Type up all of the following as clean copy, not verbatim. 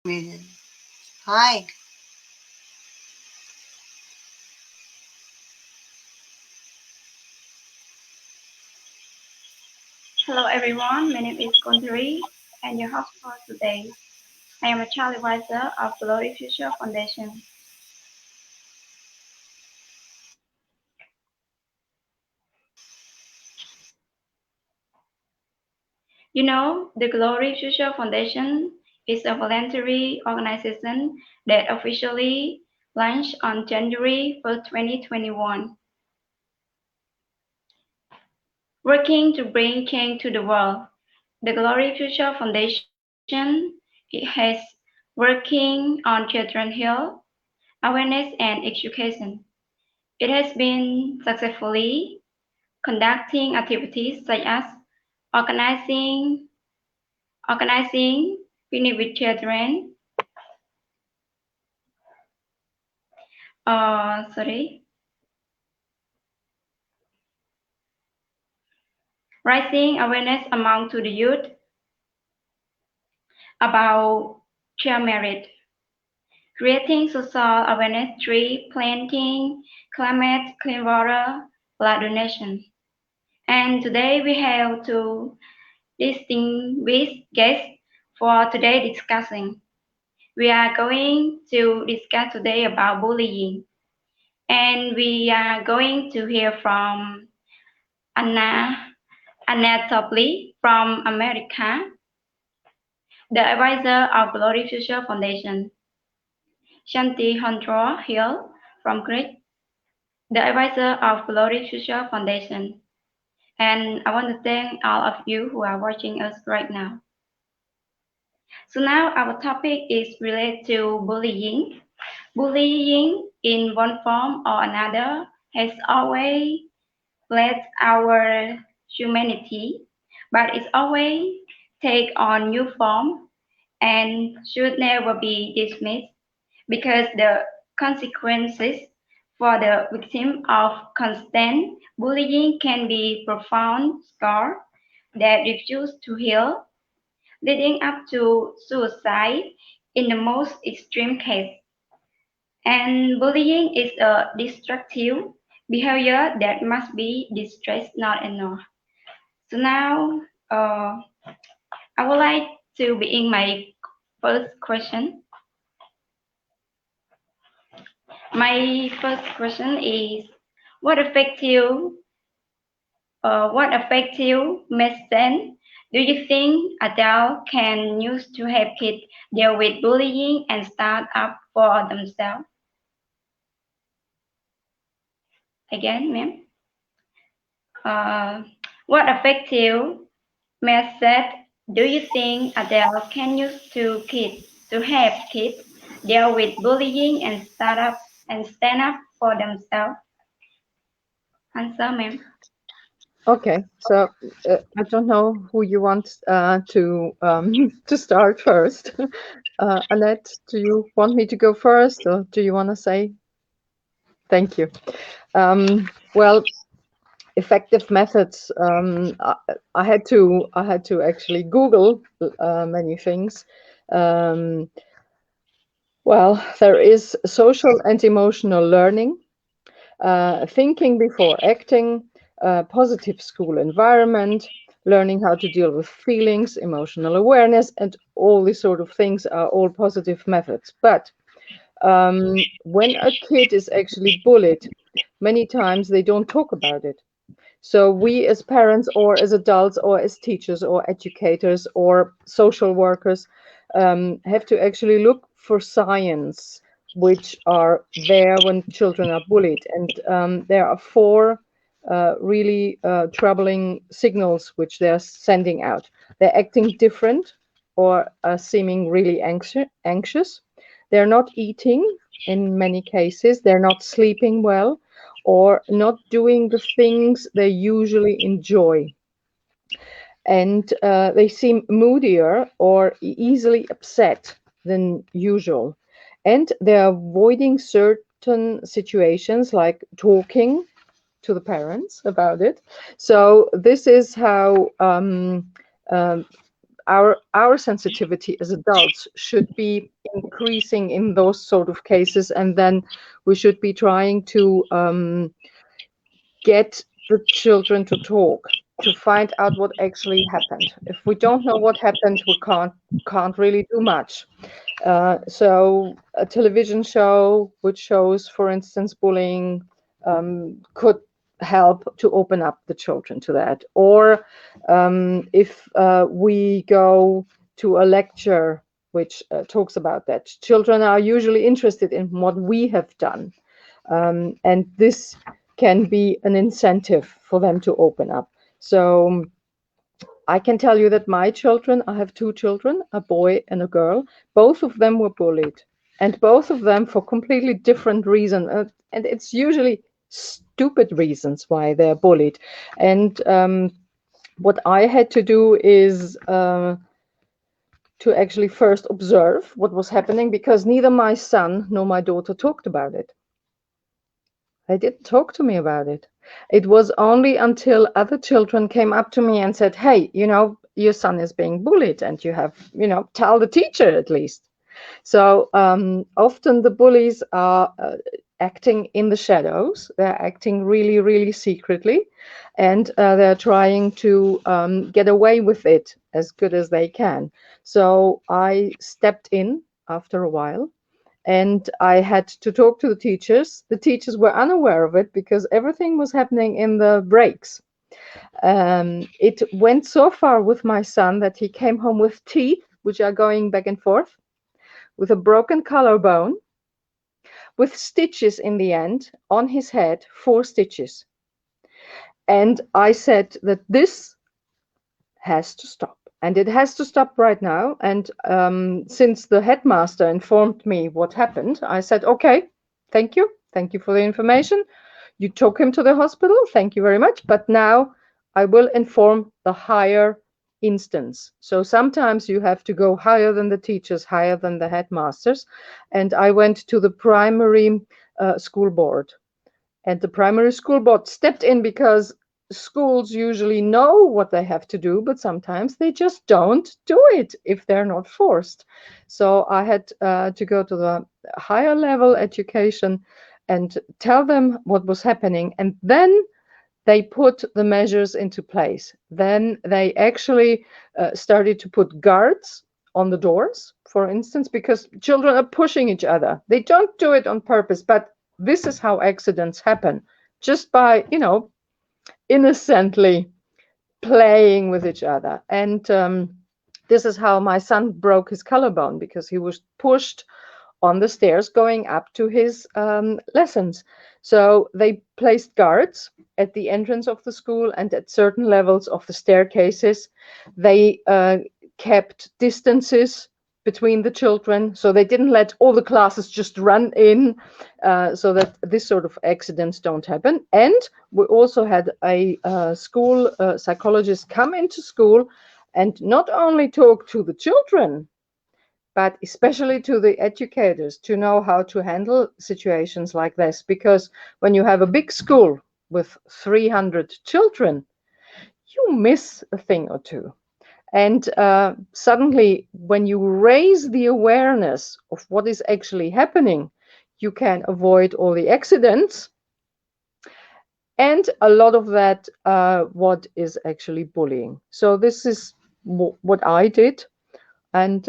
Hi. Hello everyone, my name is Sokuntheary and your host for today. I am a child advisor of Bullied Future Foundation. You know, the Glory Future Foundation is a voluntary organization that officially launched on January 1st, 2021, working to bring change to the world. The Glory Future Foundation it has working on children's health, awareness and education. It has been successfully conducting activities such as organizing organizing picnic with children, sorry, raising awareness among to the youth about child marriage, creating social awareness, tree planting, climate, clean water, blood donation. And today we have two distinguished guests for today discussing. We are going to discuss today about bullying, and we are going to hear from Anna, Annette Tarpley from America, the advisor of Glory Future Foundation, Xanthi Hondrou-Hill from Greece, the advisor of Glory Future Foundation. And I want to thank all of you who are watching us right now. So now our topic is related to bullying. Bullying in one form or another has always plagued our humanity, but it always take on new form and should never be dismissed because the consequences for the victim of constant bullying can be profound scar that refuse to heal, leading up to suicide in the most extreme case. And bullying is a destructive behavior that must be distressed, not ignored. So now, uh, I would like to begin my first question. My first question is, what effective, what effective medicine do you think adults can use to help kids deal with bullying and stand up for themselves? Again, ma'am. Uh, what effective method do you think adults can use to help kids deal with bullying and stand up for themselves? Answer, ma'am. Okay, so I don't know who you want to to start first. Annette, do you want me to go first, or do you want to say? Thank you. Well, effective methods. I had to actually Google many things. Um, well, there is social and emotional learning, thinking before acting, positive school environment, learning how to deal with feelings, emotional awareness, and all these sort of things are all positive methods. But when a kid is actually bullied, many times they don't talk about it. So we as parents or as adults or as teachers or educators or social workers have to actually look for signs which are there when children are bullied. And there are four really troubling signals which they're sending out. They're acting different or seeming really anxious. They're not eating in many cases. They're not sleeping well or not doing the things they usually enjoy. And they seem moodier or easily upset than usual. And they're avoiding certain situations like talking to the parents about it. So this is how our sensitivity as adults should be increasing in those sort of cases, and then we should be trying to get the children to talk, to find out what actually happened. If we don't know what happened, we can't really do much. So a television show which shows, for instance, bullying, could help to open up the children to that. Or if we go to a lecture which talks about that, children are usually interested in what we have done. And this can be an incentive for them to open up. So I can tell you that my children, I have two children, a boy and a girl, both of them were bullied, and both of them for completely different reasons. And it's usually stupid reasons why they're bullied. And what I had to do is to actually first observe what was happening, because neither my son nor my daughter talked about it. They didn't talk to me about it. It was only until other children came up to me and said, hey, your son is being bullied and you have, tell the teacher at least. So often the bullies are acting in the shadows. They're acting really, really secretly, and they're trying to get away with it as good as they can. So I stepped in after a while, and I had to talk to the teachers. The teachers were unaware of it because everything was happening in the breaks. It went so far with my son that he came home with teeth which are going back and forth, with a broken collarbone, with stitches in the end on his head, 4 stitches. And I said that this has to stop. And it has to stop right now. And since the headmaster informed me what happened, I said, okay, thank you. Thank you for the information. You took him to the hospital. Thank you very much. But now I will inform the higher instance. So sometimes you have to go higher than the teachers, higher than the headmasters. And I went to the primary school board. And the primary school board stepped in because schools usually know what they have to do, but sometimes they just don't do it if they're not forced. So I had to go to the higher level education and tell them what was happening. And then they put the measures into place. Then they actually started to put guards on the doors, for instance, because children are pushing each other. They don't do it on purpose, but this is how accidents happen, just by, innocently playing with each other. And this is how my son broke his collarbone, because he was pushed on the stairs going up to his lessons. So they placed guards at the entrance of the school and at certain levels of the staircases. They kept distances between the children, so they didn't let all the classes just run in, so that this sort of accidents don't happen. And we also had a school psychologist come into school and not only talk to the children, but especially to the educators, to know how to handle situations like this. Because when you have a big school with 300 children, you miss a thing or two. And suddenly, when you raise the awareness of what is actually happening, you can avoid all the accidents. And a lot of that, what is actually bullying. So this is what I did. And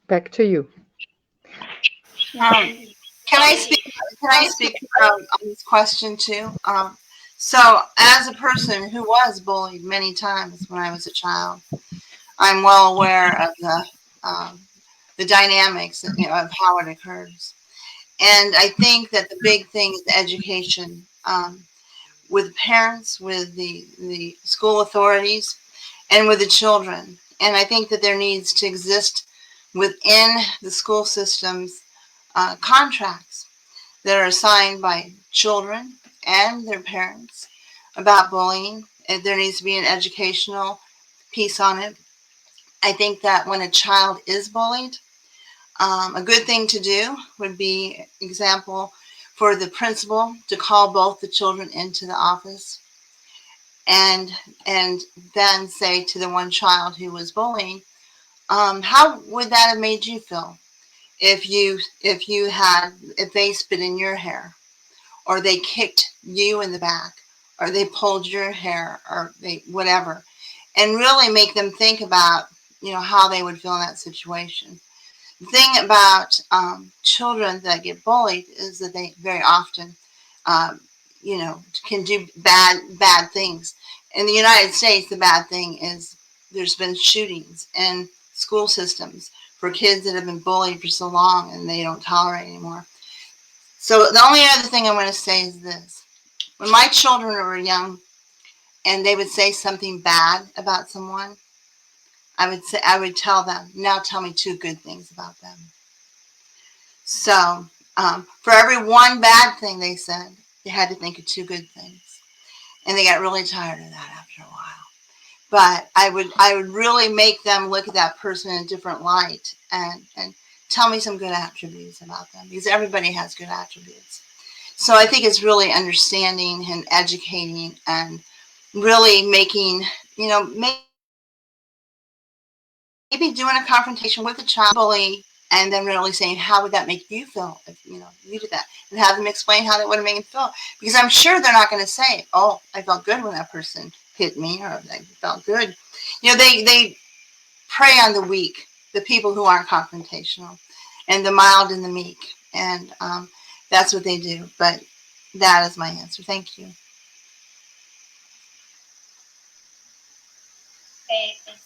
back to you. Um, can I speak? Can I speak on this question too? So, as a person who was bullied many times when I was a child, I'm well aware of the dynamics, of how it occurs. And I think that the big thing is education, with parents, with the school authorities, and with the children. And I think that there needs to exist within the school systems contracts that are signed by children and their parents about bullying. And there needs to be an educational piece on it. I think that when a child is bullied, a good thing to do would be, example, for the principal to call both the children into the office and then say to the one child who was bullying, how would that have made you feel if they spit in your hair, or they kicked you in the back, or they pulled your hair, or they whatever, and really make them think about how they would feel in that situation. The thing about children that get bullied is that they very often, um, can do bad things. In the United States, the bad thing is there's been shootings in school systems for kids that have been bullied for so long and they don't tolerate anymore. So the only other thing I want to say is this: when my children were young and they would say something bad about someone, I would tell them, now tell me two good things about them. So for every one bad thing they said, they had to think of two good things, and they got really tired of that after a while. But I would really make them look at that person in a different light and tell me some good attributes about them, because everybody has good attributes. So I think it's really understanding and educating and really making, maybe doing a confrontation with a child bully, and then really saying, how would that make you feel if you did that, and have them explain how that would have made them feel, because I'm sure they're not going to say, oh, I felt good when that person hit me, or I felt good. They prey on the weak, the people who aren't confrontational, and the mild and the meek, and that's what they do. But that is my answer. Thank you. Okay, thank you.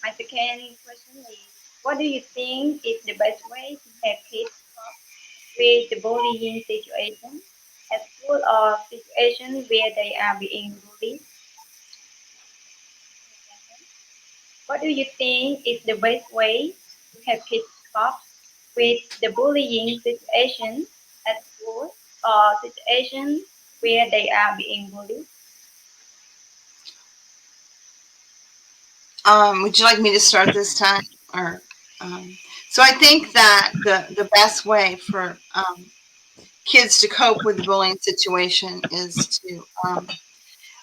My second question is, what do you think is the best way to have kids cope with the bullying situation at school or situations where they are being bullied? What do you think is the best way to have kids cope with the bullying situation at school or situations where they are being bullied? Would you like me to start this time? Or so I think that the best way for kids to cope with the bullying situation is to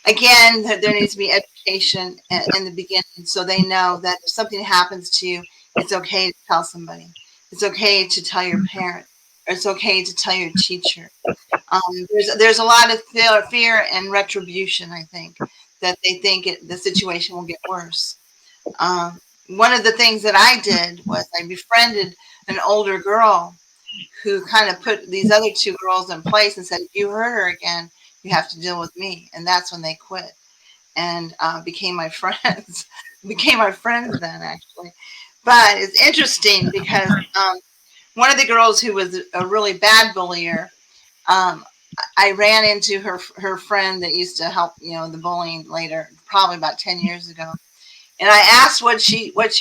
again, there needs to be education in the beginning, so they know that if something happens to you, it's okay to tell somebody. It's okay to tell your parent, or it's okay to tell your teacher. There's a lot of fear and retribution, I think, that they think the situation will get worse. One of the things that I did was I befriended an older girl who kind of put these other two girls in place and said, if you hurt her again, you have to deal with me. And that's when they quit and became my friends. Became my friends then, actually. But it's interesting because one of the girls who was a really bad bullier, um, I ran into her friend that used to help, the bullying later, probably about 10 years ago. And I asked what she was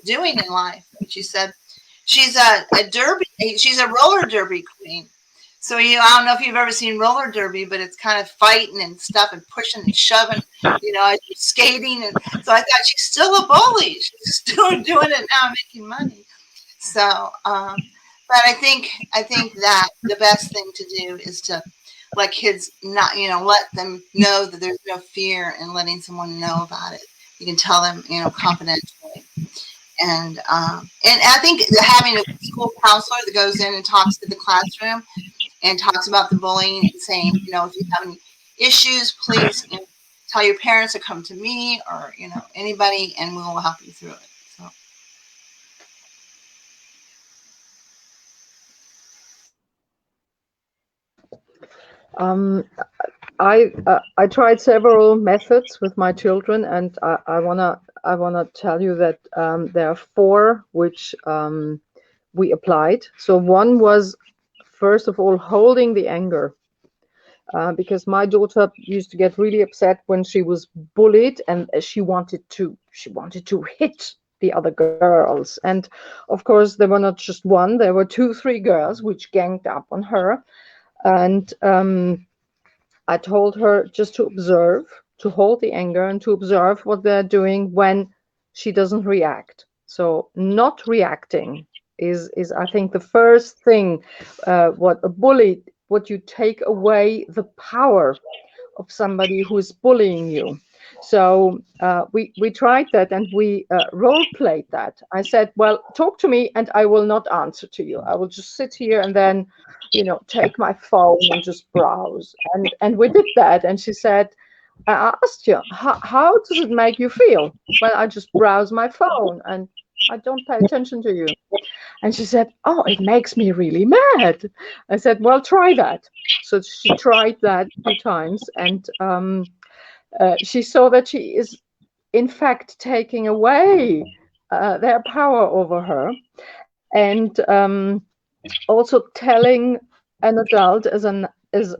doing in life. And she said, she's she's a roller derby queen. So I don't know if you've ever seen roller derby, but it's kind of fighting and stuff and pushing and shoving, as you're skating. And so I thought, she's still a bully. She's still doing it now, making money. So, but I think that the best thing to do is to let kids not, let them know that there's no fear in letting someone know about it. You can tell them, confidentially. And I think having a school counselor that goes in and talks to the classroom and talks about the bullying and saying, if you have any issues, please tell your parents to come to me, or anybody, and we will help you through it. So. Um, I tried several methods with my children, and I wanna tell you that there are four which we applied. So one was, first of all, holding the anger, because my daughter used to get really upset when she was bullied, and she wanted to hit the other girls. And of course, there were not just one; there were two, three girls which ganged up on her, and I told her just to observe, to hold the anger, and to observe what they're doing when she doesn't react. So not reacting is I think the first thing. What a bully, what you take away the power of somebody who is bullying you. So we tried that, and we role played that. I said, well, talk to me and I will not answer to you. I will just sit here and then, take my phone and just browse. And we did that. And she said, I asked you, how does it make you feel? Well, I just browse my phone and I don't pay attention to you. And she said, oh, it makes me really mad. I said, well, try that. So she tried that a few times, and she saw that she is, in fact, taking away their power over her. And also telling an adult, as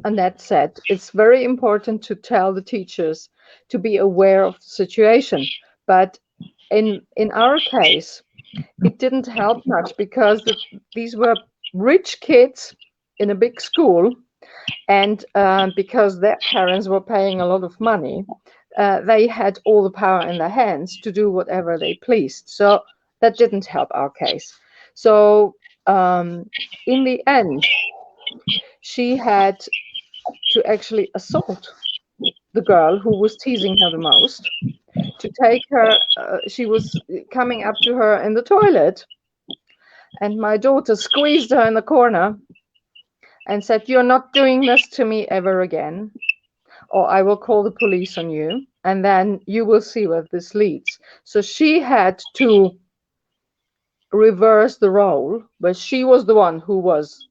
Annette said, it's very important to tell the teachers to be aware of the situation. But in our case, it didn't help much because these were rich kids in a big school, and because their parents were paying a lot of money, they had all the power in their hands to do whatever they pleased. So that didn't help our case. So in the end, she had to actually assault the girl who was teasing her the most, to take her. She was coming up to her in the toilet, and my daughter squeezed her in the corner and said, "You're not doing this to me ever again, or I will call the police on you, and then you will see where this leads." So she had to reverse the role, where she was the one who was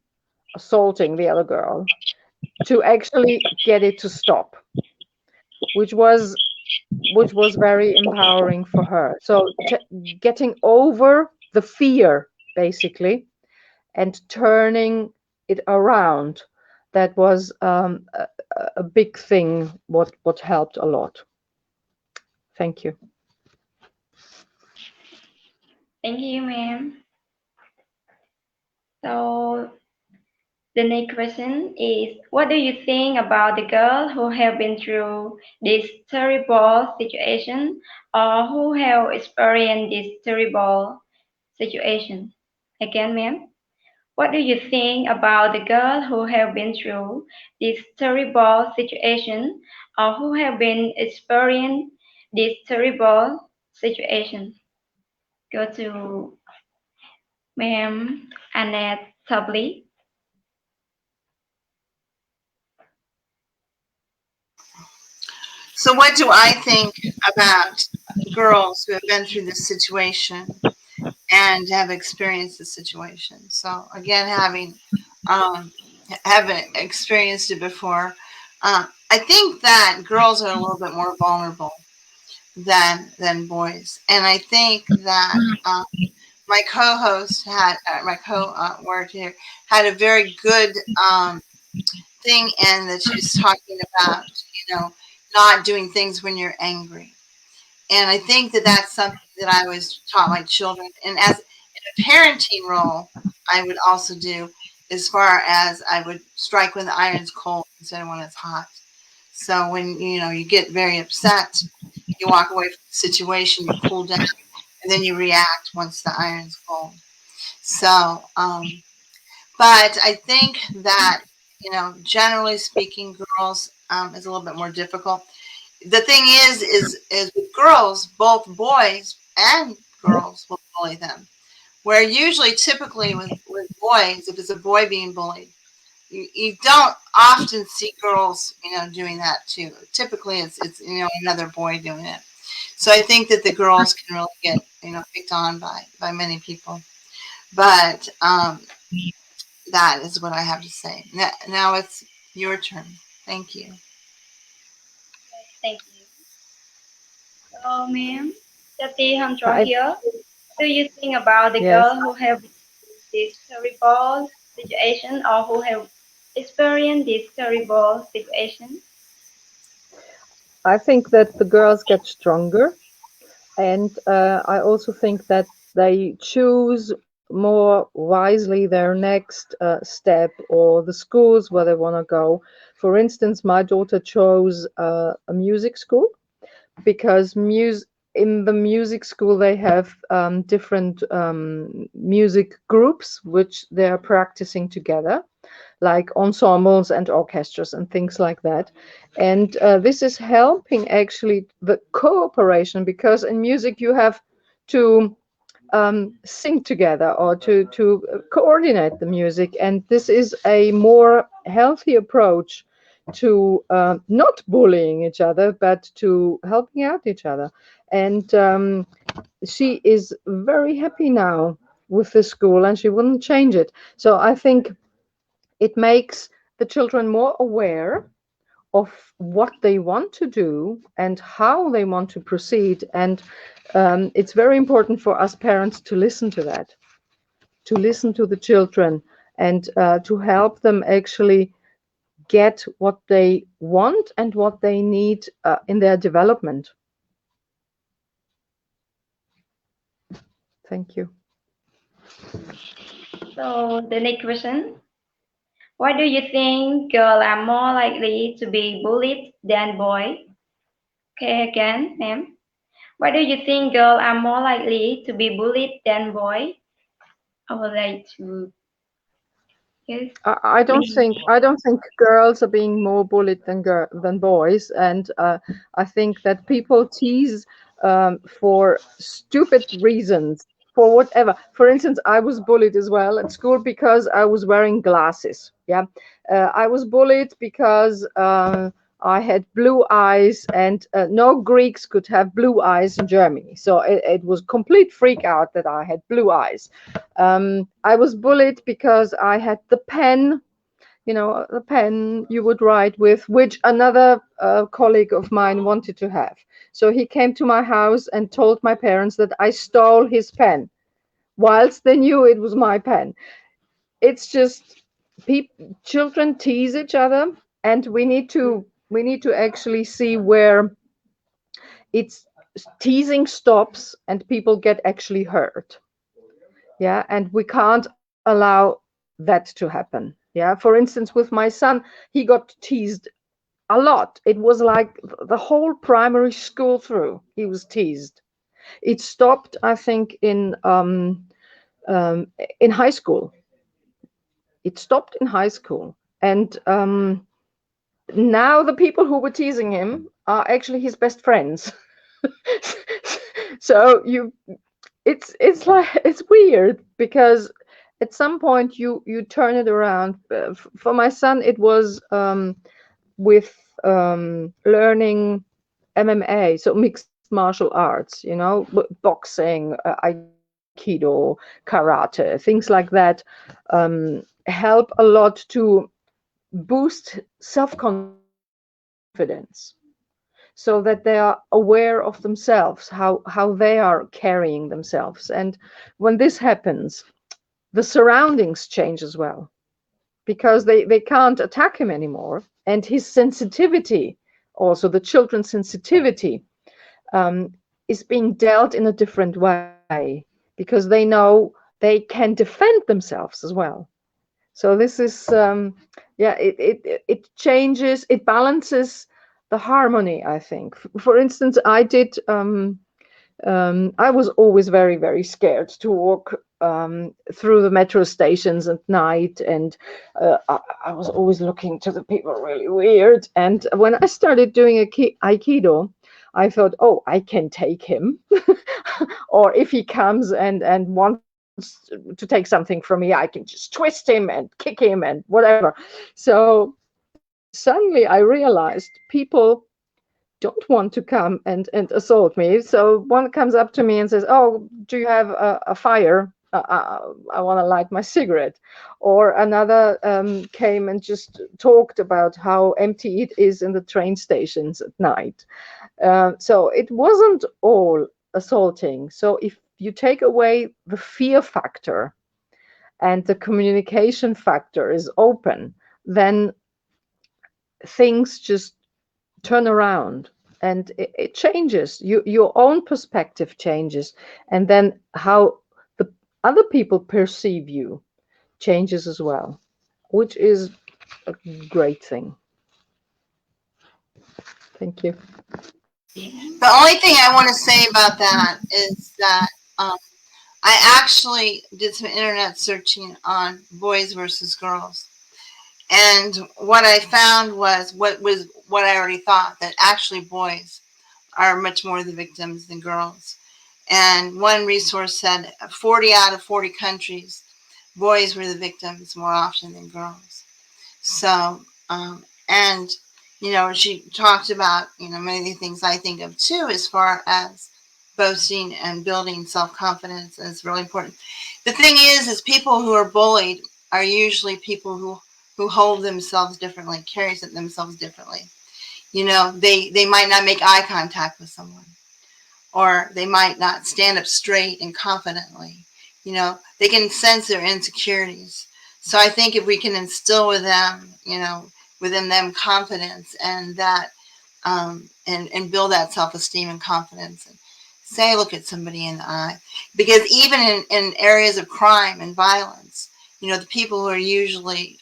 assaulting the other girl, to actually get it to stop, which was very empowering for her. So getting over the fear, basically, and turning it around, that was a big thing, what helped a lot. Thank you. Thank you, ma'am. So the next question is, what do you think about the girl who have been through this terrible situation, or who have experienced this terrible situation? Again, ma'am. What do you think about the girl who have been through this terrible situation, or who have been experienced this terrible situation? Go to Ma'am Annette Tarpley. So, what do I think about girls who have been through this situation and have experienced the situation? So, again, um, having experienced it before, I think that girls are a little bit more vulnerable than boys, and I think that my co-host had my co-worker here had a very good thing, and that she was talking about, not doing things when you're angry. And I think that that's something that I always taught my children. And as in a parenting role, I would also do, as far as I would strike when the iron's cold instead of when it's hot. So when you get very upset, you walk away from the situation, you cool down, and then you react once the iron's cold. So, but I think that generally speaking, girls is a little bit more difficult. The thing is with girls, both boys and girls will bully them. Where usually, typically with boys, if it's a boy being bullied, you don't often see girls, doing that too. Typically, it's another boy doing it. So I think that the girls can really get picked on by many people. But that is what I have to say. Now it's your turn. Thank you. Thank you. So, ma'am, Xanthi I, Hondrou-Hill, what do you think about the yes, girl who have this terrible situation, or who have experienced this terrible situation? I think that the girls get stronger, and I also think that they choose more wisely their next step, or the schools where they want to go. For instance, my daughter chose a music school, because in the music school they have different music groups which they're practicing together, like ensembles and orchestras and things like that. And this is helping actually the cooperation, because in music you have to sing together or to coordinate the music. And this is a more healthy approach to not bullying each other, but to helping out each other. And she is very happy now with the school, and she wouldn't change it. So I think it makes the children more aware of what they want to do and how they want to proceed. And it's very important for us parents to listen to that, to listen to the children, and to help them actually get what they want and what they need in their development. Thank you. So the next question. Why do you think girls are more likely to be bullied than boys? Okay, again, ma'am. Why do you think girls are more likely to be bullied than boys? I would like to yes. I don't think girls are being more bullied than boys, and I think that people tease for stupid reasons, for whatever. For instance, I was bullied as well at school because I was wearing glasses. Yeah, I was bullied because I had blue eyes, and no Greeks could have blue eyes in Germany. So it was complete freak out that I had blue eyes. I was bullied because I had the pen, the pen you would write with, which another colleague of mine wanted to have. So he came to my house and told my parents that I stole his pen, whilst they knew it was my pen. It's just children tease each other, and we need to actually see where it's teasing stops and people get actually hurt. Yeah, and we can't allow that to happen. Yeah, for instance, with my son, he got teased a lot. It was like the whole primary school through he was teased. It stopped, I think, in high school. It stopped in high school. And now the people who were teasing him are actually his best friends. So it's like, it's weird, because at some point you turn it around. For my son, it was with learning MMA, so mixed martial arts, boxing, aikido, karate, things like that, help a lot to boost self-confidence, so that they are aware of themselves, how they are carrying themselves. And when this happens, the surroundings change as well, because they can't attack him anymore. And his sensitivity, also the children's sensitivity, is being dealt in a different way, because they know they can defend themselves as well. So this is yeah, it changes, it balances the harmony, I think. For instance, I was always very, very scared to walk through the metro stations at night, and I was always looking to the people really weird. And when I started doing Aikido, I thought, oh, I can take him, or if he comes and wants to take something from me, I can just twist him and kick him and whatever. So suddenly I realized people don't want to come and assault me. So one comes up to me and says, oh, do you have a fire? I want to light my cigarette. Or another came and just talked about how empty it is in the train stations at night. So it wasn't all assaulting. So if you take away the fear factor and the communication factor is open, then things just turn around, and it changes. Your own perspective changes, and then how the other people perceive you changes as well, which is a great thing. Thank you. The only thing I want to say about that is that um, I actually did some internet searching on boys versus girls. And what I found was what I already thought, that actually boys are much more the victims than girls. And one resource said 40 out of 40 countries, boys were the victims more often than girls. So, and, she talked about, many things I think of too, as far as boasting and building self-confidence is really important. The thing is people who are bullied are usually people who hold themselves differently, carries it themselves differently. They might not make eye contact with someone, or they might not stand up straight and confidently. They can sense their insecurities. So I think if we can instill within them confidence, and that, and build that self-esteem and confidence, and say, look at somebody in the eye. Because even in areas of crime and violence, the people who are usually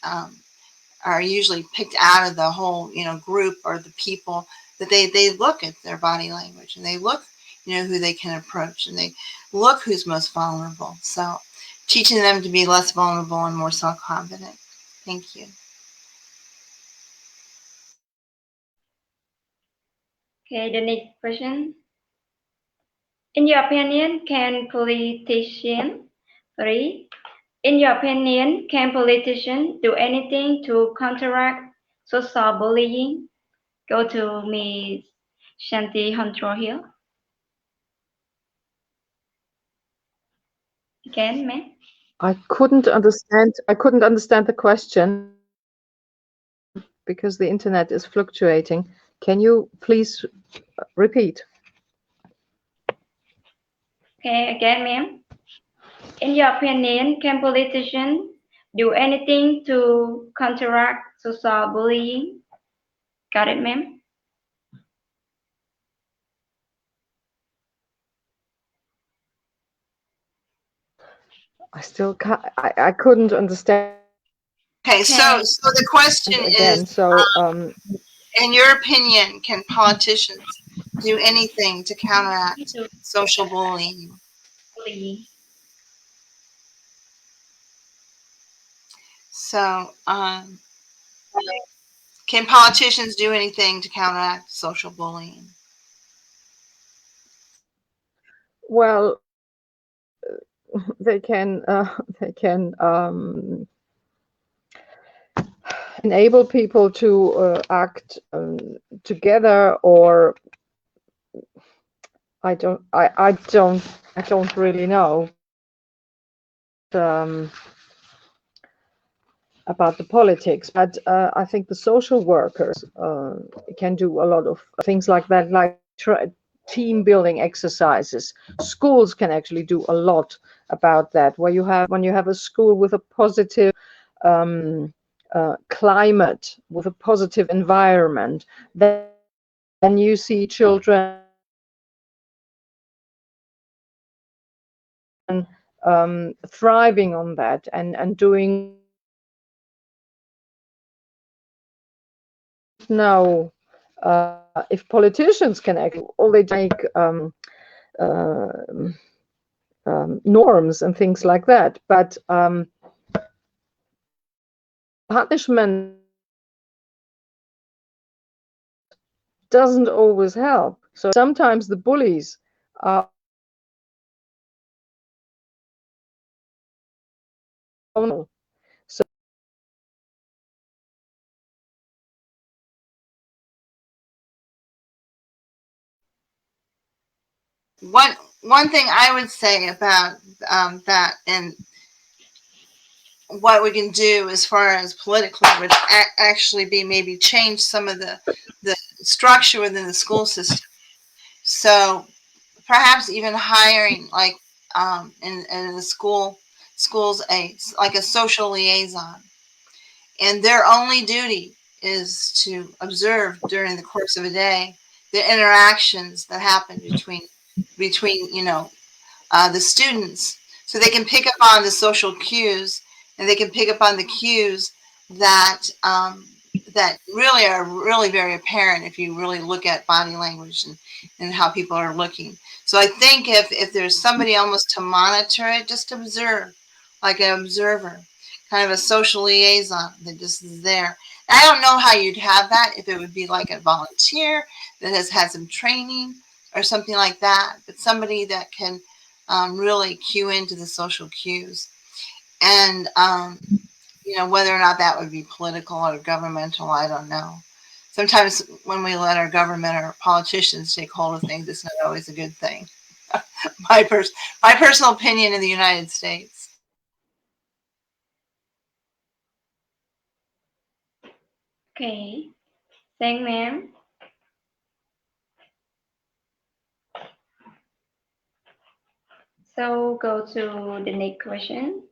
picked out of the whole, group, or the people that they look at their body language, and they look, who they can approach, and they look who's most vulnerable. So teaching them to be less vulnerable and more self-confident. Thank you. Okay, the next question. In your opinion, can politicians do anything to counteract social bullying? Go to Ms. Xanthi Hondrou-Hill. Again, ma'am. I couldn't understand the question because the internet is fluctuating. Can you please repeat? Okay, again, ma'am. In your opinion, can politicians do anything to counteract social bullying? Got it, ma'am? I couldn't understand Okay, so Okay. the question is, again. So in your opinion, can politicians do anything to counteract To social bullying? bullying. So, can politicians do anything to counteract social bullying? well, they can enable people to act together, or I don't really know um, about the politics, but I think the social workers can do a lot of things like that, like team building exercises. Schools can actually do a lot about that. Where when you have a school with a positive um, climate, with a positive environment, then you see children thriving on that, and doing now. If politicians can actually all they make uh, norms and things like that, but punishment doesn't always help. So sometimes the bullies are vulnerable. So One thing I would say about that, and what we can do as far as politically, would actually be maybe change some of the structure within the school system. So perhaps even hiring, like, in the schools, like a social liaison, and their only duty is to observe during the course of a day the interactions that happen between the students, so they can pick up on the social cues, and they can pick up on the cues that that really are really very apparent if you really look at body language and how people are looking. So I think if there's somebody almost to monitor it, just observe, like an observer, kind of a social liaison that just is there. I don't know how you'd have that, if it would be like a volunteer that has had some training or something like that, but somebody that can really cue into the social cues. And whether or not that would be political or governmental, I don't know. Sometimes when we let our government or politicians take hold of things, it's not always a good thing. my, pers- my personal opinion in the United States. Okay, thank ma'am. So go to the next question.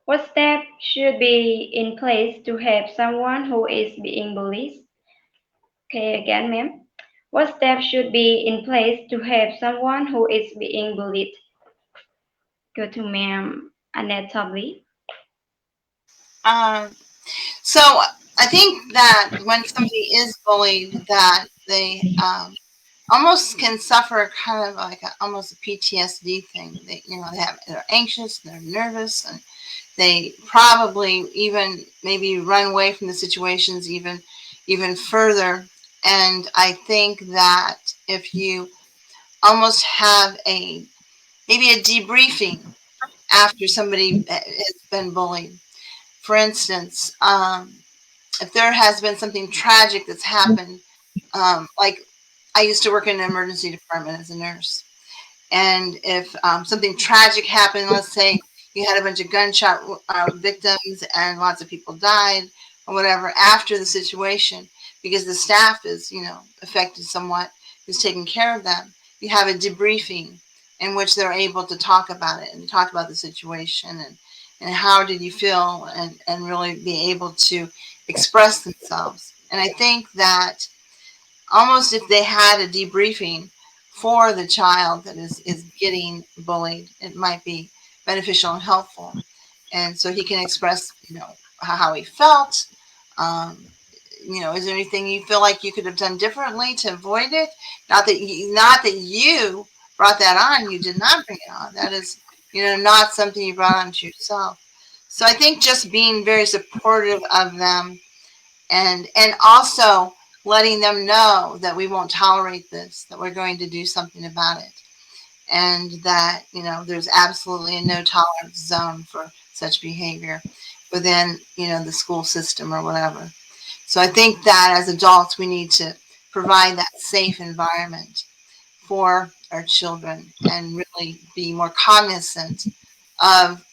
What step should be in place to help someone who is being bullied? Okay, again, ma'am. What step should be in place to help someone who is being bullied? Go to ma'am Annette Tarpley. Um, so I think that when somebody is bullied, that they almost can suffer kind of like almost a PTSD thing. They're anxious, they're nervous, and they probably even maybe run away from the situations even further. And I think that if you almost have a maybe a debriefing after somebody has been bullied, for instance, if there has been something tragic that's happened, like I used to work in an emergency department as a nurse. And if something tragic happened, let's say you had a bunch of gunshot victims and lots of people died or whatever after the situation, because the staff is, affected somewhat, who's taking care of them, you have a debriefing in which they're able to talk about it and talk about the situation and how did you feel and really be able to express themselves. And I think that almost if they had a debriefing for the child that is getting bullied, it might be beneficial and helpful. And so he can express, how he felt. Um, is there anything you feel like you could have done differently to avoid it? Not that you brought that on. You did not bring it on. That is, not something you brought onto yourself. So I think just being very supportive of them and also letting them know that we won't tolerate this, that we're going to do something about it, and that there's absolutely a no tolerance zone for such behavior within the school system or whatever. So I think that as adults we need to provide that safe environment for our children and really be more cognizant of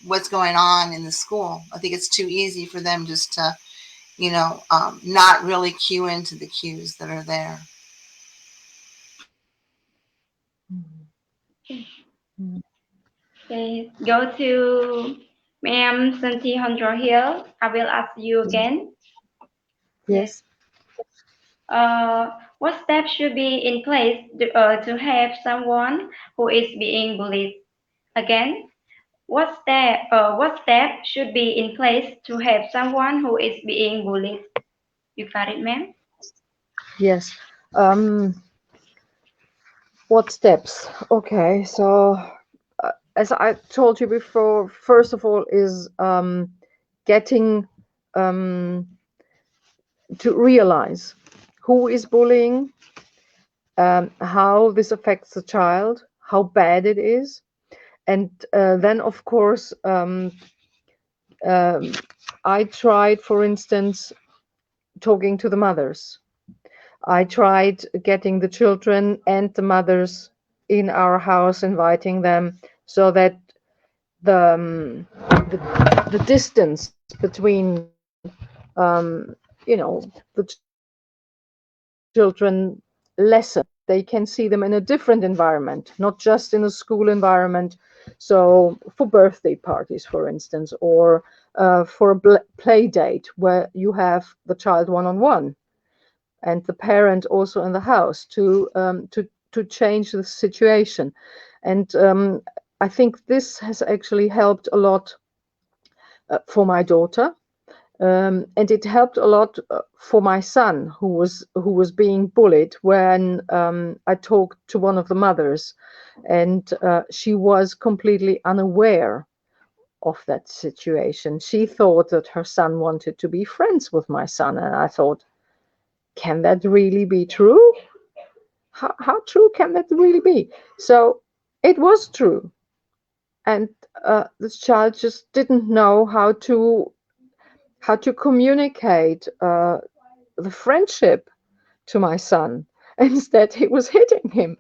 what's going on in the school. I think it's too easy for them just to not really cue into the cues that are there. Okay, go to ma'am Xanthi Hondrou-Hill. I will ask you again. Yes. What steps should be in place to help someone who is being bullied? Again, what step should be in place to help someone who is being bullied? You got it, ma'am? Yes. What steps? Okay, so as I told you before, first of all is getting to realize who is bullying, how this affects the child, how bad it is, and then of course um, I tried, for instance, talking to the mothers. I tried getting the children and the mothers in our house, inviting them, so that the distance between the children lessen. They can see them in a different environment, not just in a school environment. So for birthday parties, for instance, or for a play date where you have the child one-on-one and the parent also in the house to change the situation. And I think this has actually helped a lot for my daughter. And it helped a lot for my son, who was being bullied, when I talked to one of the mothers, and she was completely unaware of that situation. She thought that her son wanted to be friends with my son, and I thought, can that really be true? How true can that really be? So it was true, and this child just didn't know how to communicate the friendship to my son. Instead, he was hitting him,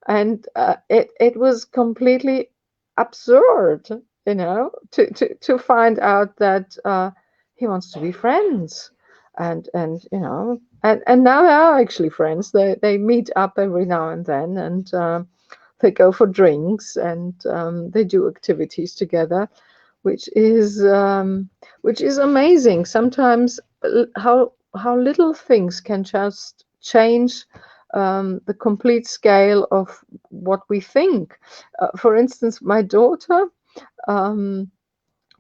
and it was completely absurd, to find out that he wants to be friends, and and now they are actually friends. They meet up every now and then, and they go for drinks, and they do activities together, which is amazing. Sometimes how little things can just change the complete scale of what we think. For instance, my daughter um,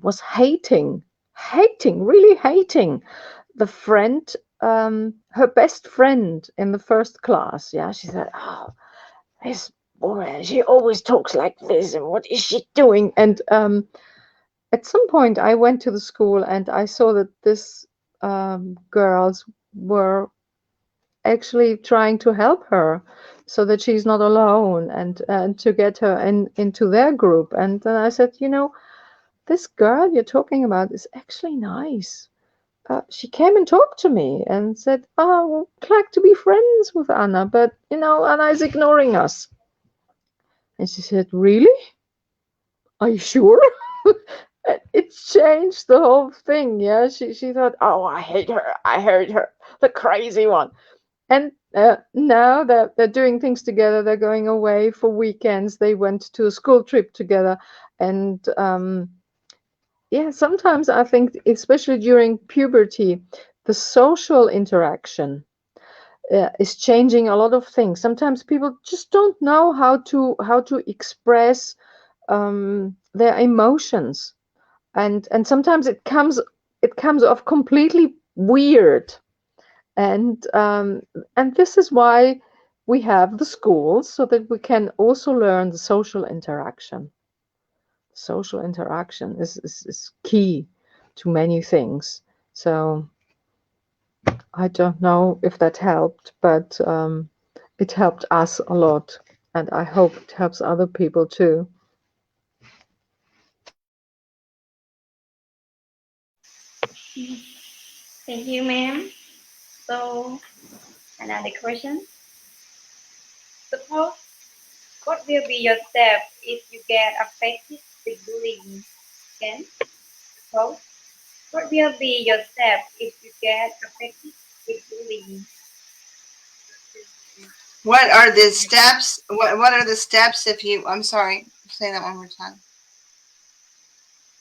was really hating the friend, her best friend in the first class. Yeah, she said, "Oh, this woman, she always talks like this, and what is she doing?" And at some point, I went to the school and I saw that this girls were actually trying to help her so that she's not alone, and to get her into their group. And then I said, this girl you're talking about is actually nice. She came and talked to me and said, "Oh, I'd like to be friends with Anna, but Anna is ignoring us." And she said, "Really? Are you sure?" It changed the whole thing. Yeah, she thought, "Oh, I hate her. I hate her, the crazy one." And now they're doing things together. They're going away for weekends. They went to a school trip together, and yeah, sometimes I think, especially during puberty, the social interaction is changing a lot of things. Sometimes people just don't know how to express their emotions, and sometimes it comes off completely weird. And this is why we have the schools, so that we can also learn the social interaction. Social interaction is key to many things. So I don't know if that helped, but it helped us a lot, and I hope it helps other people too. Thank you, ma'am. So, another question. Suppose, what will be your step if you get affected with bullying? Again, suppose, what will be your step if you get affected with bullying? What are the steps? What are the steps if you? I'm sorry. Say that one more time.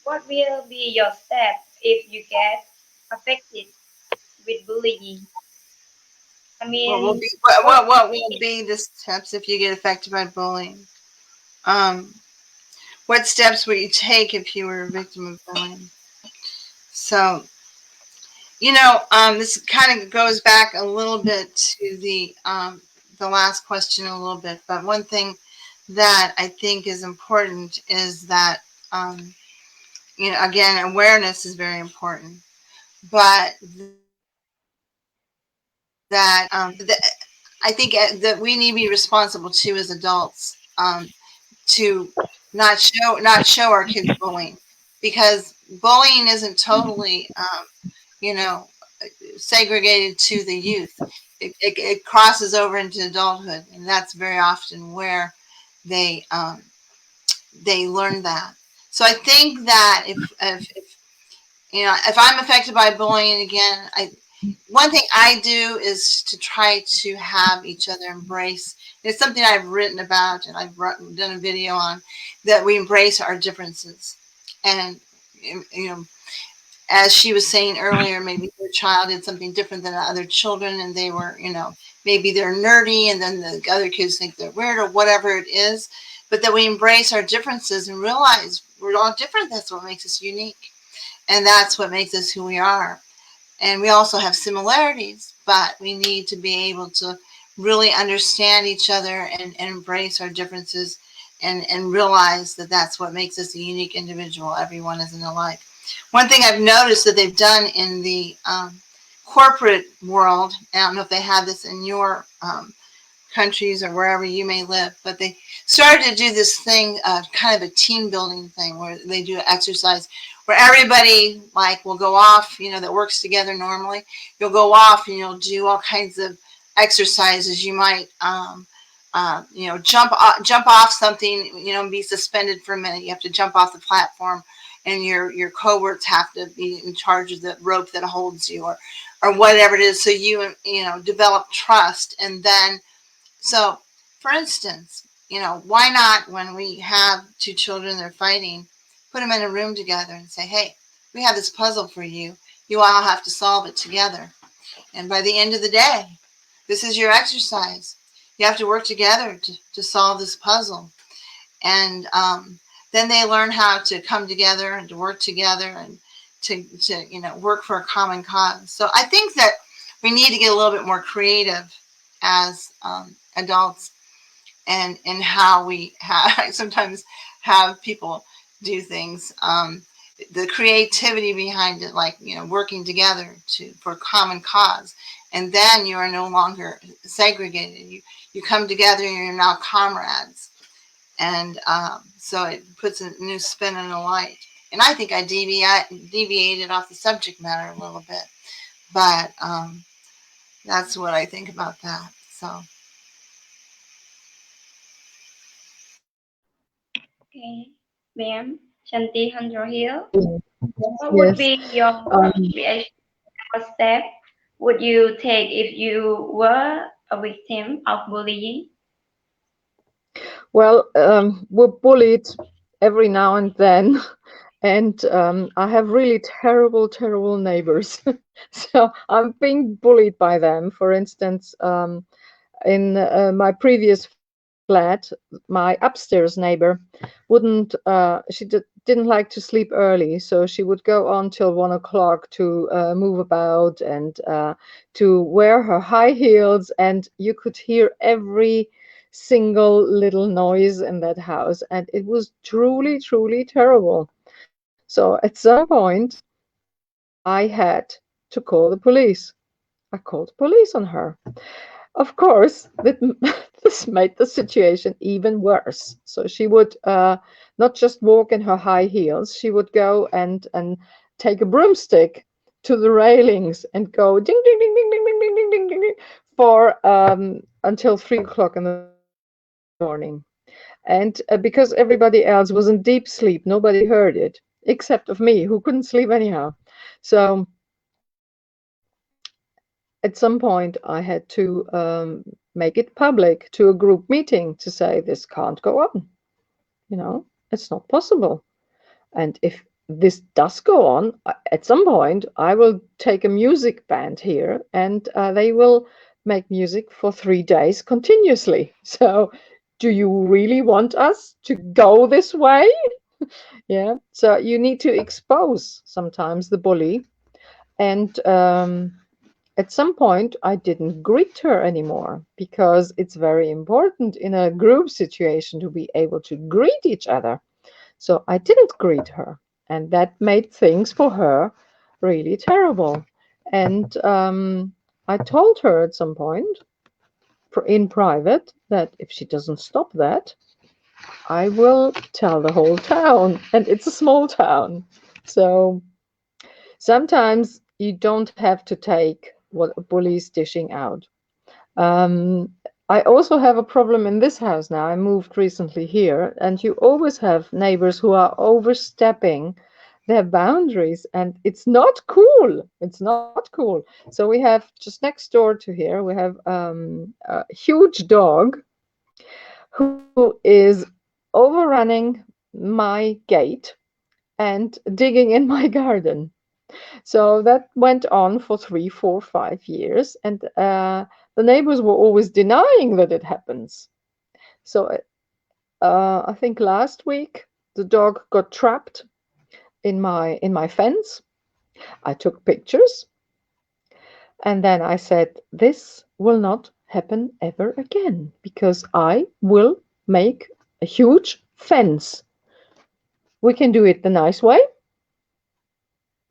What will be your step if you get affected with bullying? I What will mean, be what what will be the steps if you get affected by bullying? Um, what steps would you take if you were a victim of bullying? So, this kind of goes back a little bit to the last question a little bit. But one thing that I think is important is that, again, awareness is very important. But that I think that we need to be responsible too as adults, to not show our kids bullying, because bullying isn't totally you know segregated to the youth. It crosses over into adulthood, and that's very often where they they learn that. So I think that if I'm affected by bullying again, one thing I do is to try to have each other embrace. It's something I've written about and done a video on, that we embrace our differences. And, as she was saying earlier, maybe your child did something different than other children, and they were, maybe they're nerdy, and then the other kids think they're weird, or whatever it is. But that we embrace our differences and realize we're all different. That's what makes us unique. And that's what makes us who we are. And we also have similarities, but we need to be able to really understand each other and embrace our differences and realize that that's what makes us a unique individual. Everyone isn't alike. One thing I've noticed that they've done in the corporate world, I don't know if they have this in your countries or wherever you may live, but they started to do this thing, kind of a team building thing where they do exercise where everybody like will go off, that works together normally. You'll go off and you'll do all kinds of exercises. You might, jump off something, and be suspended for a minute. You have to jump off the platform, and your coworkers have to be in charge of the rope that holds you, or whatever it is. So you develop trust, and then so, for instance, why not when we have two children that are fighting, put them in a room together and say, hey, we have this puzzle for you. You all have to solve it together. And by the end of the day, this is your exercise. You have to work together to solve this puzzle. And then they learn how to come together and to work together and to work for a common cause. So I think that we need to get a little bit more creative as adults and how we sometimes have people do things. The creativity behind it, like working together for a common cause, and then you are no longer segregated. You come together and you're now comrades, and so it puts a new spin and a light. And I think I deviated off the subject matter a little bit, but that's what I think about that. So. Okay, ma'am, Xanthi Hondrou-Hill, what would Yes. be your reaction or step would you take if you were a victim of bullying? Well, we're bullied every now and then, and I have really terrible, terrible neighbors. So I'm being bullied by them. For instance, in my previous flat, my upstairs neighbor didn't like to sleep early, so she would go on till 1 o'clock to move about and to wear her high heels, and you could hear every single little noise in that house, and it was truly, truly terrible. So at some point, I had to call the police. I called the police on her. Of course, this made the situation even worse. So she would not just walk in her high heels, she would go and take a broomstick to the railings and go ding ding ding ding ding ding ding ding ding ding ding for until 3 o'clock in the morning. And because everybody else was in deep sleep, nobody heard it except of me, who couldn't sleep anyhow. So at some point, I had to make it public to a group meeting to say this can't go on. It's not possible. And if this does go on, at some point, I will take a music band here and they will make music for 3 days continuously. So, do you really want us to go this way? Yeah. So, you need to expose sometimes the bully. And at some point, I didn't greet her anymore because it's very important in a group situation to be able to greet each other. So I didn't greet her, and that made things for her really terrible. And I told her at some point in private that if she doesn't stop that, I will tell the whole town. And it's a small town. So sometimes you don't have to take what a bully is dishing out. Um, I also have a problem in this house now. I moved recently here, and you always have neighbors who are overstepping their boundaries, and it's not cool. It's not cool. So we have just next door to here, we have a huge dog who is overrunning my gate and digging in my garden. So that went on for 3, 4, 5 years, and the neighbors were always denying that it happens. So I think last week the dog got trapped in my fence. I took pictures, and then I said, this will not happen ever again, because I will make a huge fence. We can do it the nice way,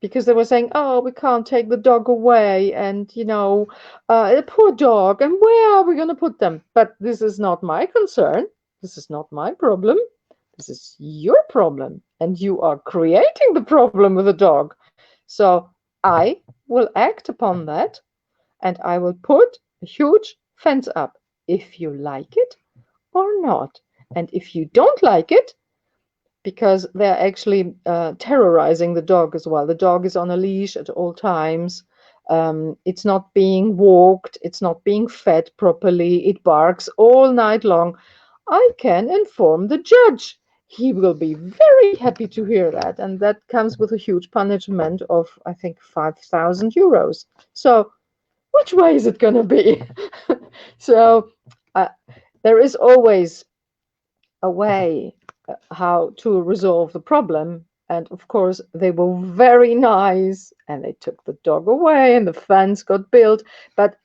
because they were saying, oh, we can't take the dog away, and the poor dog, and where are we going to put them? But this is not my concern. This is not my problem. This is your problem, and you are creating the problem with the dog. So I will act upon that, and I will put a huge fence up, if you like it or not. And if you don't like it, because they're actually terrorizing the dog as well. The dog is on a leash at all times. It's not being walked. It's not being fed properly. It barks all night long. I can inform the judge. He will be very happy to hear that. And that comes with a huge punishment of, I think, 5,000 euros. So which way is it going to be? So there is always a way how to resolve the problem. And of course, they were very nice, and they took the dog away, and the fence got built. But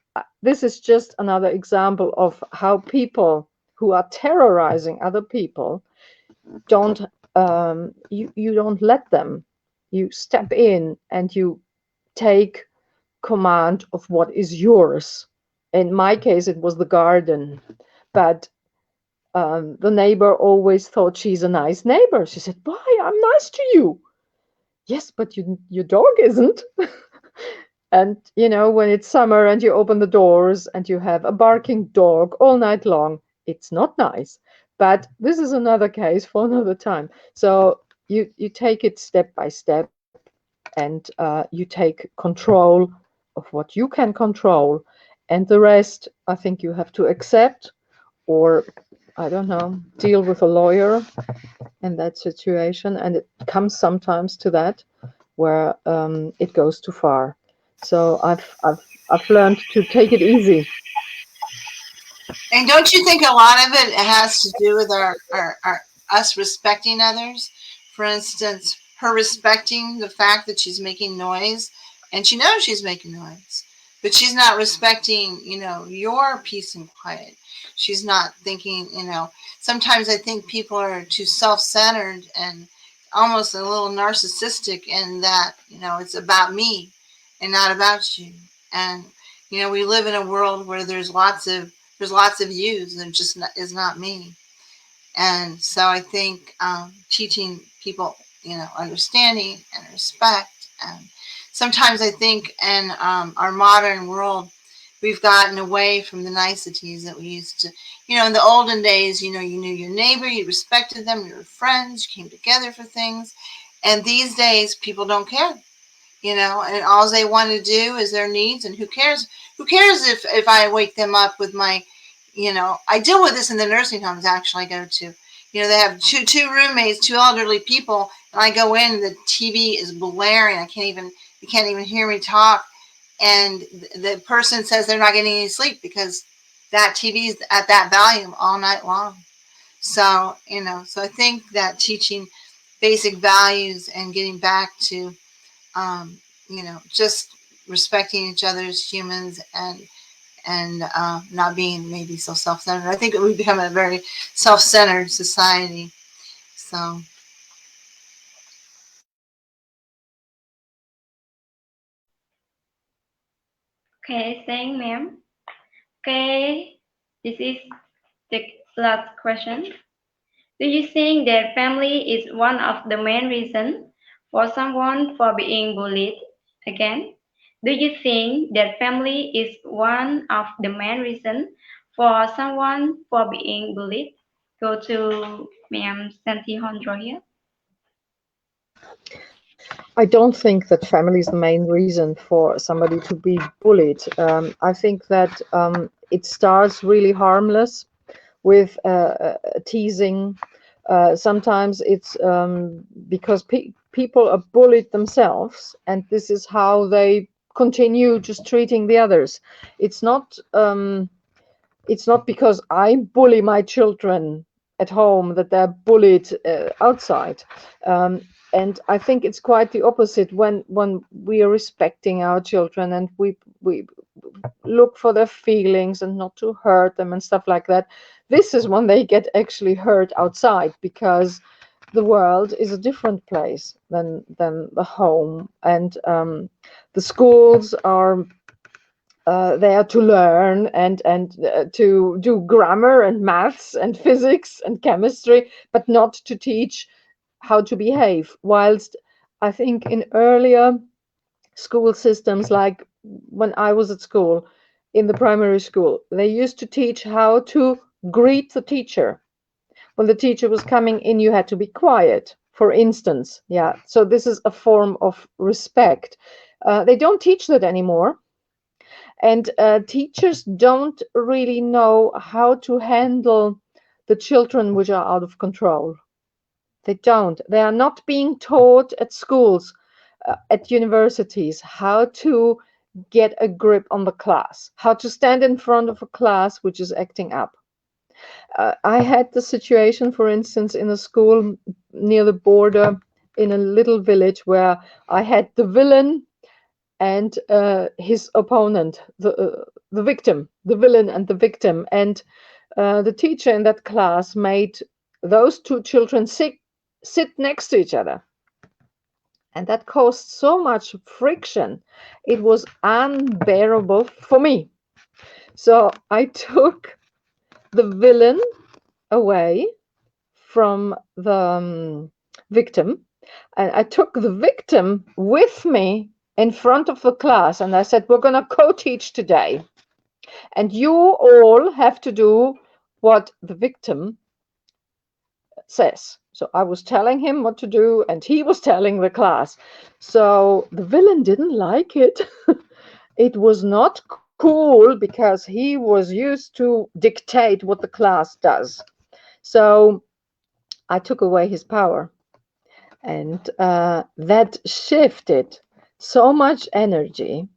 this is just another example of how people who are terrorizing other people don't you don't let them. You step in and you take command of what is yours. In my case, it was the garden, but the neighbor always thought she's a nice neighbor. She said, why? I'm nice to you. Yes, but your dog isn't. And, when it's summer and you open the doors and you have a barking dog all night long, it's not nice. But this is another case for another time. So you take it step by step, and you take control of what you can control. And the rest, I think you have to accept, or I don't know, deal with a lawyer in that situation. And it comes sometimes to that where it goes too far. So I've learned to take it easy. And don't you think a lot of it has to do with our us respecting others? For instance, her respecting the fact that she's making noise, and she knows she's making noise, but she's not respecting, your peace and quiet. She's not thinking, sometimes I think people are too self-centered and almost a little narcissistic in that, it's about me and not about you. And, we live in a world where there's lots of yous, and just is not me. And so I think teaching people, understanding and respect. And sometimes I think in our modern world, we've gotten away from the niceties that we used to. In the olden days, you knew your neighbor, you respected them, you were friends, you came together for things. And these days, people don't care. And all they want to do is their needs. And who cares? Who cares if I wake them up with my, I deal with this in the nursing homes actually I go to. They have two roommates, two elderly people, and I go in, the TV is blaring. You can't even hear me talk. And the person says they're not getting any sleep because that TV is at that volume all night long. So, so I think that teaching basic values and getting back to just respecting each other as humans, and not being maybe so self-centered. I think we've become a very self-centered society. So. Okay, thank ma'am. Okay, this is the last question. Do you think that family is one of the main reasons for someone for being bullied? Again, do you think that family is one of the main reasons for someone for being bullied? Go to Ma'am Xanthi Hondrou-Hill. I don't think that family is the main reason for somebody to be bullied. I think that it starts really harmless with teasing. Sometimes it's because people are bullied themselves, and this is how they continue just treating the others. It's not because I bully my children at home that they're bullied outside. and I think it's quite the opposite when we are respecting our children and we look for their feelings and not to hurt them and stuff like that. This is when they get actually hurt outside, because the world is a different place than the home, and the schools are there to learn and to do grammar and maths and physics and chemistry, but not to teach how to behave. Whilst I think in earlier school systems, like when I was at school, in the primary school, they used to teach how to greet the teacher. When the teacher was coming in, you had to be quiet, for instance. Yeah, so this is a form of respect. They don't teach that anymore. And teachers don't really know how to handle the children which are out of control. They don't. They are not being taught at schools, at universities, how to get a grip on the class, how to stand in front of a class which is acting up. I had the situation, for instance, in a school near the border in a little village where I had the villain and his opponent, the victim, the villain and the victim. And the teacher in that class made those two children sit next to each other. And that caused so much friction. It was unbearable for me. So I took the villain away from the victim. And I took the victim with me in front of the class, and I said, we're going to co-teach today. And you all have to do what the victim says. So I was telling him what to do, and he was telling the class. So the villain didn't like it. It was not cool, because he was used to dictate what the class does. So I took away his power. And that shifted so much energy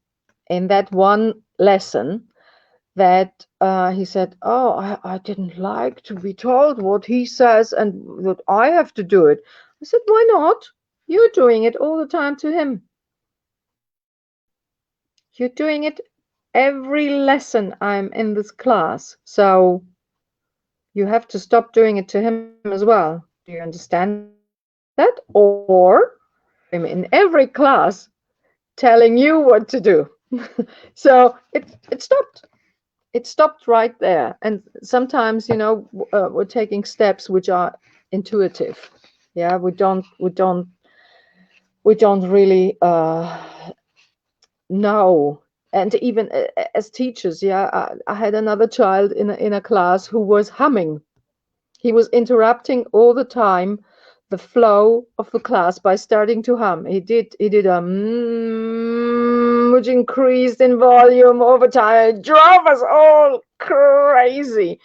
in that one lesson that he said, oh, I didn't like to be told what he says and that I have to do it. I said, why not? You're doing it all the time to him. You're doing it every lesson I'm in this class. So you have to stop doing it to him as well. Do you understand that? Or I'm in every class telling you what to do. So it stopped. It stopped right there. And sometimes, we're taking steps which are intuitive. Yeah, we don't really know. And even as teachers, yeah, I had another child in a class who was humming. He was interrupting all the time the flow of the class by starting to hum. He did a which increased in volume over time. It drove us all crazy.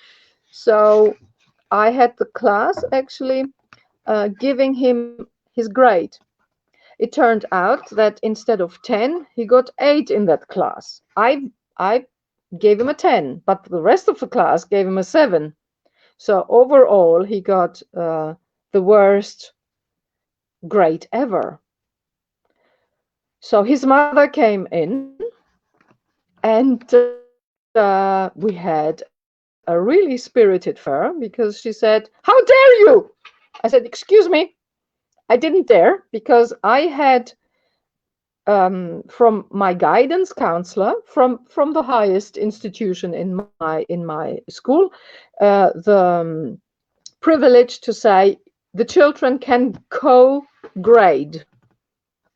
So I had the class actually giving him his grade. It turned out that instead of 10, he got 8 in that class. I gave him a 10, but the rest of the class gave him a 7. So overall, he got the worst grade ever. So his mother came in, and we had a really spirited fur, because she said, how dare you? I said, excuse me, I didn't dare, because I had from my guidance counselor from the highest institution in my school the privilege to say the children can co-grade,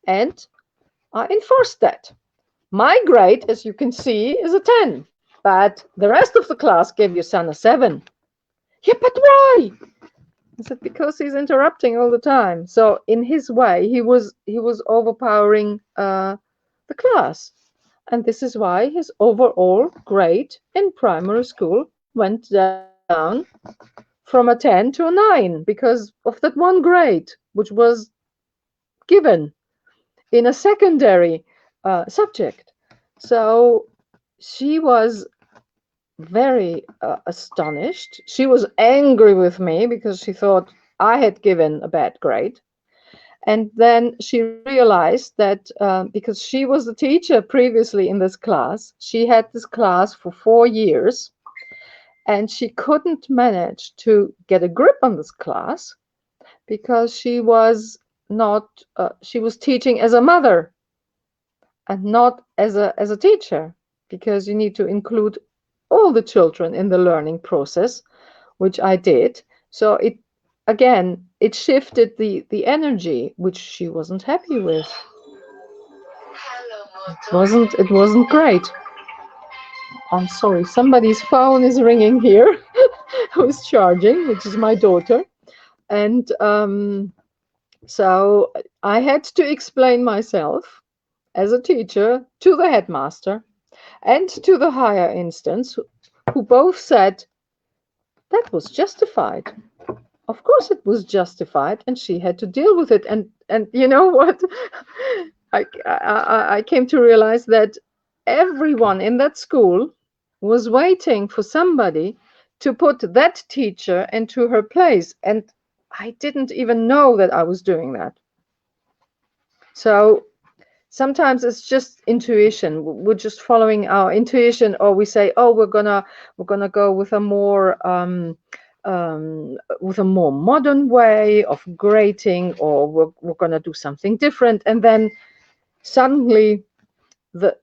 and I enforced that. My grade, as you can see, is a 10, but the rest of the class gave your son a 7. Yeah, but why? I said, because he's interrupting all the time. So in his way, he was overpowering the class, and this is why his overall grade in primary school went down from a 10 to a 9 because of that one grade, which was given in a secondary subject. So she was very astonished. She was angry with me because she thought I had given a bad grade. And then she realized that because she was the teacher previously in this class, she had this class for 4 years, and she couldn't manage to get a grip on this class because she was not, she was teaching as a mother and not as a teacher, because you need to include all the children in the learning process, which I did. So it shifted the energy, which she wasn't happy with. It wasn't great. I'm sorry, somebody's phone is ringing here, who's charging, which is my daughter. And so I had to explain myself as a teacher to the headmaster and to the higher instance, who both said that was justified. Of course it was justified, and she had to deal with it. And you know what? I came to realize that everyone in that school was waiting for somebody to put that teacher into her place, and I didn't even know that I was doing that. So sometimes it's just intuition. We're just following our intuition, or we say, oh, we're gonna go with a more modern way of grading, or we're gonna do something different, and then suddenly the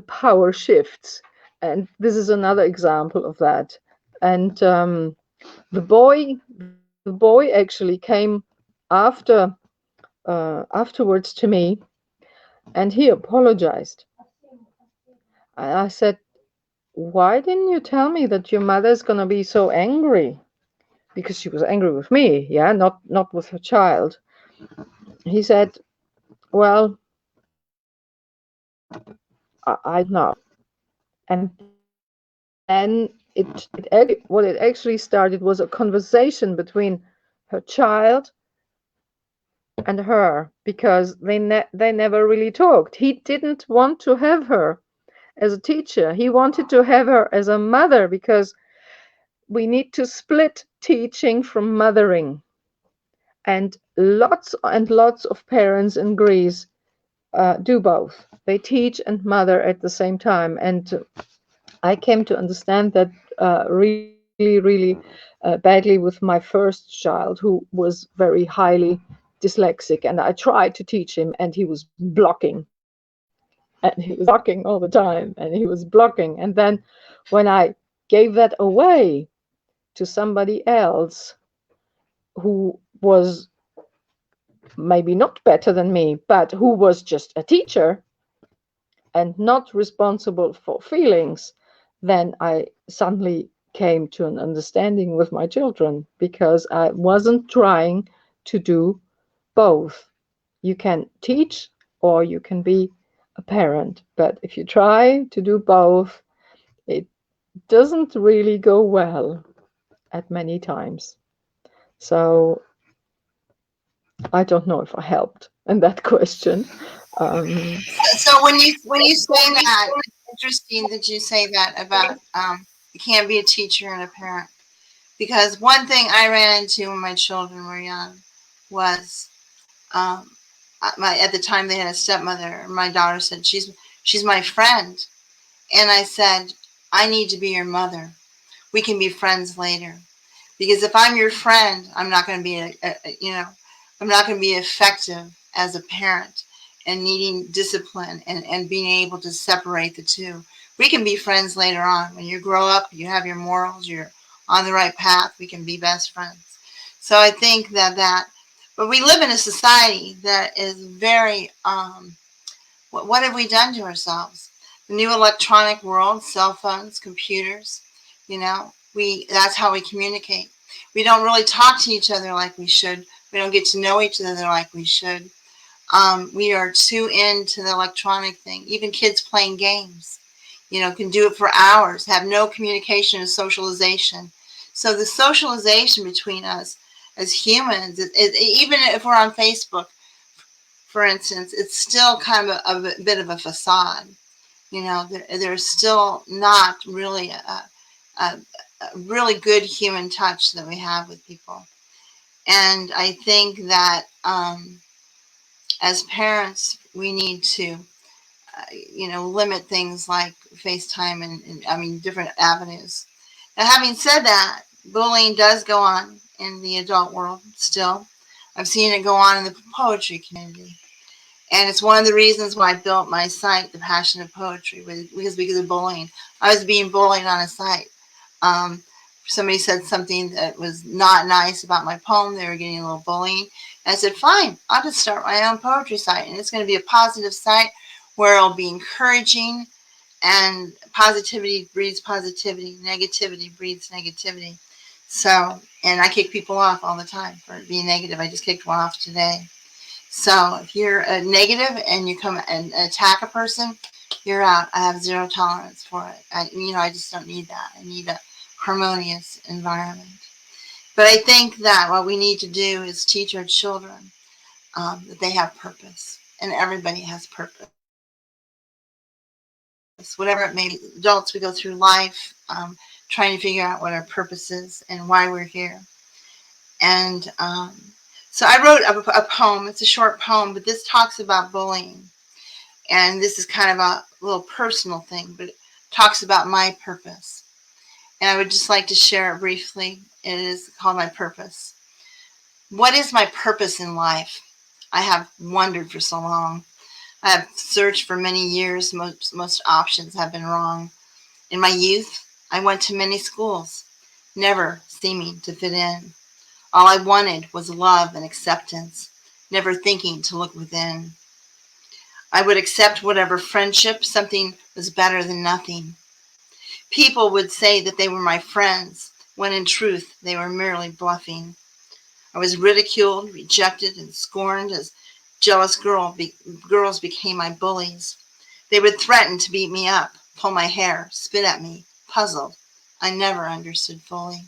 power shifts. And this is another example of that. And the boy actually came after afterwards to me, and he apologized. And I said, why didn't you tell me that your mother's going to be so angry? Because she was angry with me, yeah, not with her child. He said, well, I don't know. And then what it actually started was a conversation between her child and her, because they never really talked. He didn't want to have her as a teacher. He wanted to have her as a mother, because we need to split teaching from mothering. And lots of parents in Greece do both. They teach and mother at the same time. And I came to understand that really badly with my first child, who was very highly dyslexic. And I tried to teach him, and he was blocking. And he was blocking all the time, and he was blocking. And then when I gave that away to somebody else who was maybe not better than me, but who was just a teacher and not responsible for feelings, then I suddenly came to an understanding with my children, because I wasn't trying to do both. You can teach or you can be a parent, but if you try to do both, it doesn't really go well at many times. So I don't know if I helped in that question. So when you say that, it's interesting that you say that about you can't be a teacher and a parent, because one thing I ran into when my children were young was at the time they had a stepmother. My daughter said she's my friend, and I said, I need to be your mother. We can be friends later, because if I'm your friend, I'm not going to be I'm not going to be effective as a parent, and needing discipline and being able to separate the two. We can be friends later on. When you grow up, you have your morals, you're on the right path, we can be best friends. So I think but we live in a society that is very, what have we done to ourselves? The new electronic world, cell phones, computers, that's how we communicate. We don't really talk to each other like we should. We don't get to know each other like we should. We are too into the electronic thing. Even kids playing games, can do it for hours, have no communication and socialization. So the socialization between us as humans, even if we're on Facebook, for instance, it's still kind of a bit of a facade. There's still not really a really good human touch that we have with people. And I think that as parents, we need to, limit things like FaceTime and I mean, different avenues. Now, having said that, bullying does go on in the adult world still. I've seen it go on in the poetry community. And it's one of the reasons why I built my site, The Passion of Poetry, because of bullying. I was being bullied on a site. Um, Somebody said something that was not nice about my poem. They were getting a little bullying. And I said, fine, I'll just start my own poetry site. And it's going to be a positive site where it'll be encouraging, and positivity breeds positivity. Negativity breeds negativity. So, and I kick people off all the time for being negative. I just kicked one off today. So if you're a negative and you come and attack a person, you're out. I have zero tolerance for it. I just don't need that. I need a harmonious environment. But I think that what we need to do is teach our children that they have purpose, and everybody has purpose, whatever it may be. Adults, we go through life trying to figure out what our purpose is and why we're here. And so I wrote a poem. It's a short poem, but this talks about bullying. And this is kind of a little personal thing, but it talks about my purpose. And I would just like to share it briefly. It is called My Purpose. What is my purpose in life? I have wondered for so long. I have searched for many years. Most options have been wrong. In my youth, I went to many schools, never seeming to fit in. All I wanted was love and acceptance, never thinking to look within. I would accept whatever friendship, something was better than nothing. People would say that they were my friends, when in truth they were merely bluffing. I was ridiculed, rejected, and scorned as jealous girls became my bullies. They would threaten to beat me up, pull my hair, spit at me, puzzled. I never understood fully.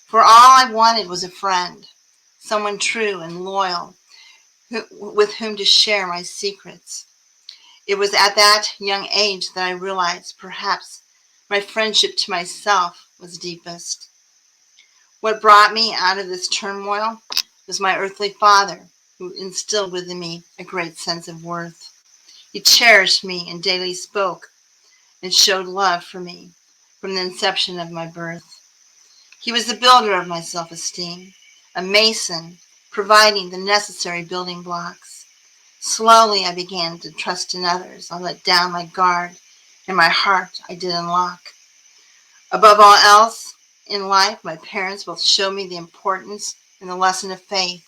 For all I wanted was a friend, someone true and loyal, with whom to share my secrets. It was at that young age that I realized perhaps my friendship to myself was deepest. What brought me out of this turmoil was my earthly father, who instilled within me a great sense of worth. He cherished me and daily spoke and showed love for me from the inception of my birth. He was the builder of my self-esteem, a mason, providing the necessary building blocks. Slowly I began to trust in others. I let down my guard, and my heart I did unlock. Above all else in life, my parents both showed me the importance and the lesson of faith.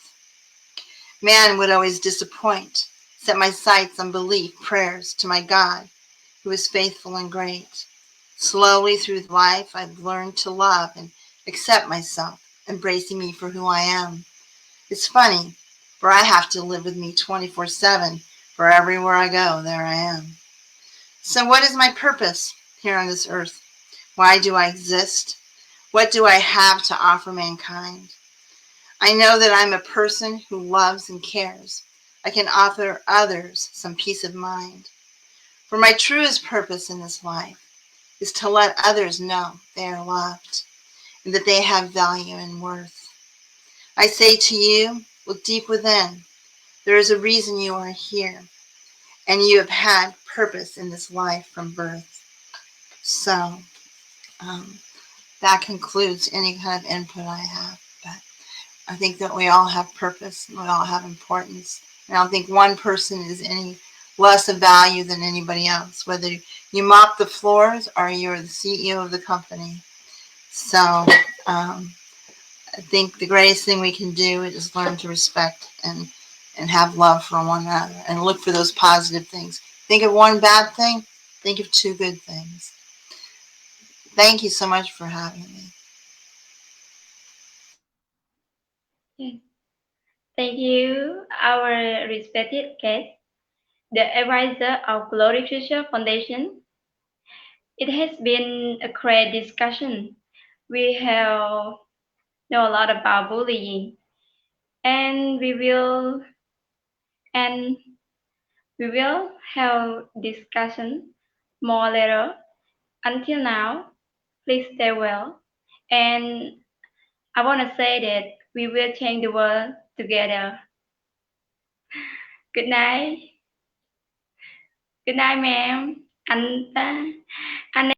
Man would always disappoint, set my sights on belief, prayers to my God, who is faithful and great. Slowly through life, I've learned to love and accept myself, embracing me for who I am. It's funny, for I have to live with me 24/7, for everywhere I go, there I am. So what is my purpose here on this earth? Why do I exist? What do I have to offer mankind? I know that I'm a person who loves and cares. I can offer others some peace of mind. For my truest purpose in this life is to let others know they are loved and that they have value and worth. I say to you, look deep within. There is a reason you are here, and you have had purpose in this life from birth. So um, that concludes any kind of input I have. But I think that we all have purpose and we all have importance. And I don't think one person is any less of value than anybody else, whether you mop the floors or you're the CEO of the company. So I think the greatest thing we can do is learn to respect and have love for one another and look for those positive things. Think of one bad thing, think of two good things. Thank you so much for having me. Yes. Thank you, our respected guest, the advisor of Glory Future Foundation. It has been a great discussion. We have know a lot about bullying, and and we will have discussion more later. Until now, please stay well. And I want to say that We will change the world together. Good night. Good night, ma'am. Annette.